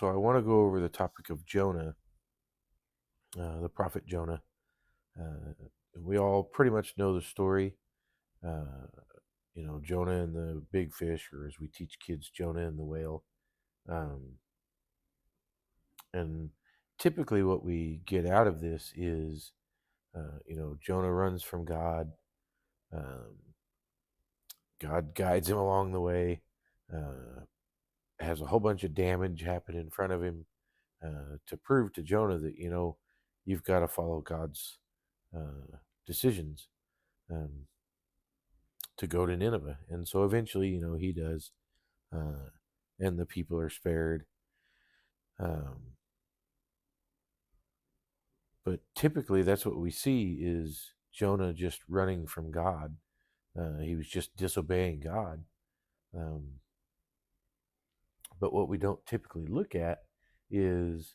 So I want to go over the topic of Jonah, the prophet Jonah. Uh, we all pretty much know the story. Uh, Jonah and the big fish, or as we teach kids, Jonah and the whale. Um, and typically, what we get out of this is, Jonah runs from God. Um, God guides him along the way. Uh, has a whole bunch of damage happen in front of him to prove to Jonah that you've got to follow God's decisions um, to go to Nineveh. And so eventually, he does, uh, and the people are spared. Um, but typically, that's what we see is Jonah just running from God. He was just disobeying God. Um, but what we don't typically look at is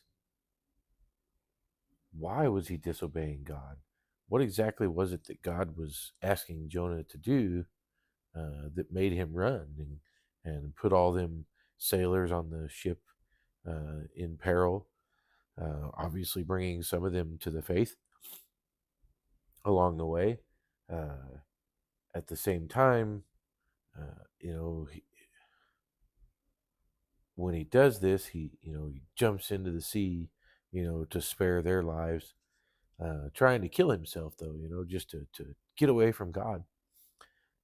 why was he disobeying God? What exactly was it that God was asking Jonah to do that made him run and put all them sailors on the ship in peril, obviously bringing some of them to the faith along the way. Uh, at the same time, he, when he does this, he jumps into the sea, to spare their lives, trying to kill himself though, just to get away from God.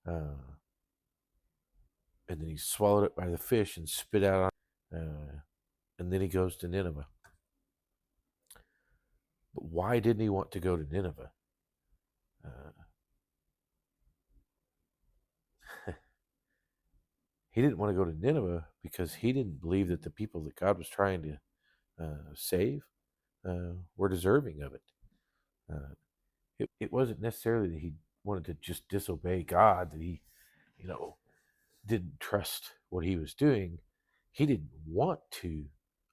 Uh, and then he's swallowed up by the fish and spit out and then he goes to Nineveh. But why didn't he want to go to Nineveh? Uh, he didn't want to go to Nineveh because he didn't believe that the people that God was trying to save were deserving of it. Uh, it wasn't necessarily that he wanted to just disobey God, that he, you know, didn't trust what he was doing. He didn't want to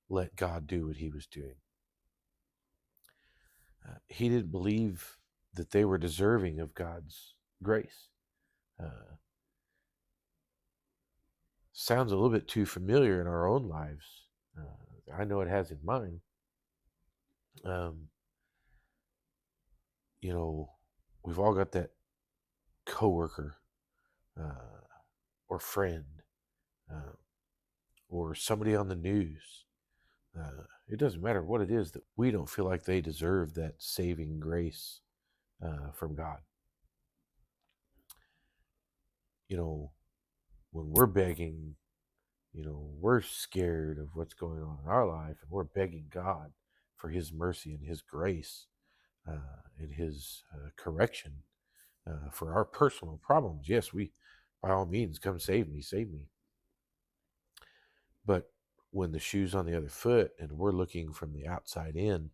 let God do what he was doing. He didn't believe that they were deserving of God's grace. Uh, Sounds a little bit too familiar in our own lives. I know it has in mine. Um, we've all got that coworker uh, or friend uh, or somebody on the news. It doesn't matter what it is that we don't feel like they deserve that saving grace from God. You know, when we're begging, we're scared of what's going on in our life, and we're begging God for His mercy and His grace and His correction for our personal problems. Yes, we, by all means, come save me, save me. But when the shoe's on the other foot and we're looking from the outside in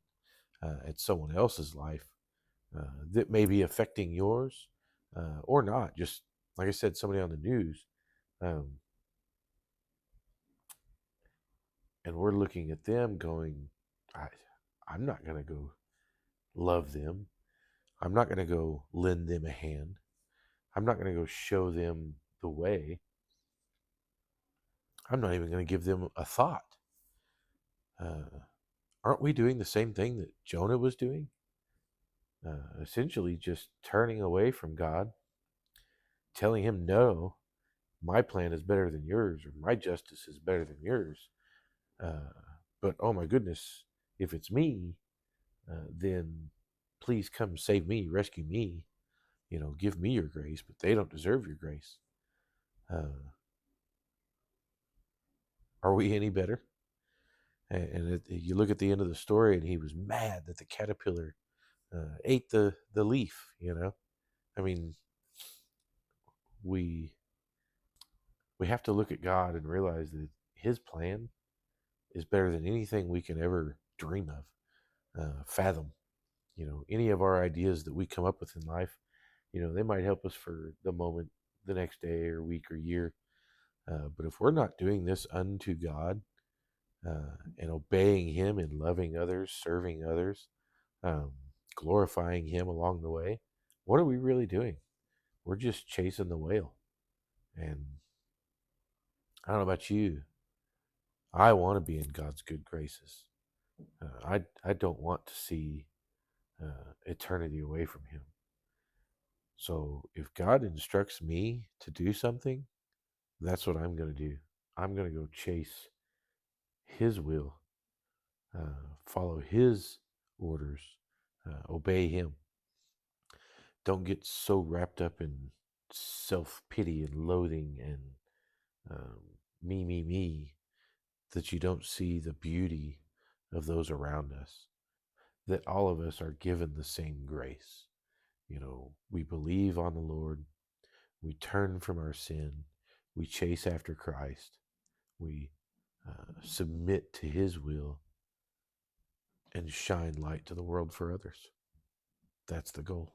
at someone else's life that may be affecting yours or not, just like I said, somebody on the news, um, and we're looking at them going, I'm not going to go love them. I'm not going to go lend them a hand. I'm not going to go show them the way. I'm not even going to give them a thought. Uh, aren't we doing the same thing that Jonah was doing? Essentially, just turning away from God, telling him, no, my plan is better than yours, or my justice is better than yours. Uh, but oh my goodness, if it's me, then please come save me, rescue me, give me your grace, but they don't deserve your grace. Uh, are we any better? And you look at the end of the story, and he was mad that the caterpillar ate the leaf. I mean, we we have to look at God and realize that His plan is better than anything we can ever dream of, fathom. Any of our ideas that we come up with in life, they might help us for the moment, the next day or week or year. But if we're not doing this unto God and obeying Him and loving others, serving others, um, glorifying Him along the way, what are we really doing? We're just chasing the whale. And I don't know about you. I want to be in God's good graces. I don't want to see eternity away from Him. So if God instructs me to do something, that's what I'm going to do. I'm going to go chase His will, follow His orders, obey Him. Don't get so wrapped up in self pity and loathing and um, me, that you don't see the beauty of those around us, that all of us are given the same grace. You know, we believe on the Lord, we turn from our sin, we chase after Christ, we submit to His will, and shine light to the world for others. That's the goal.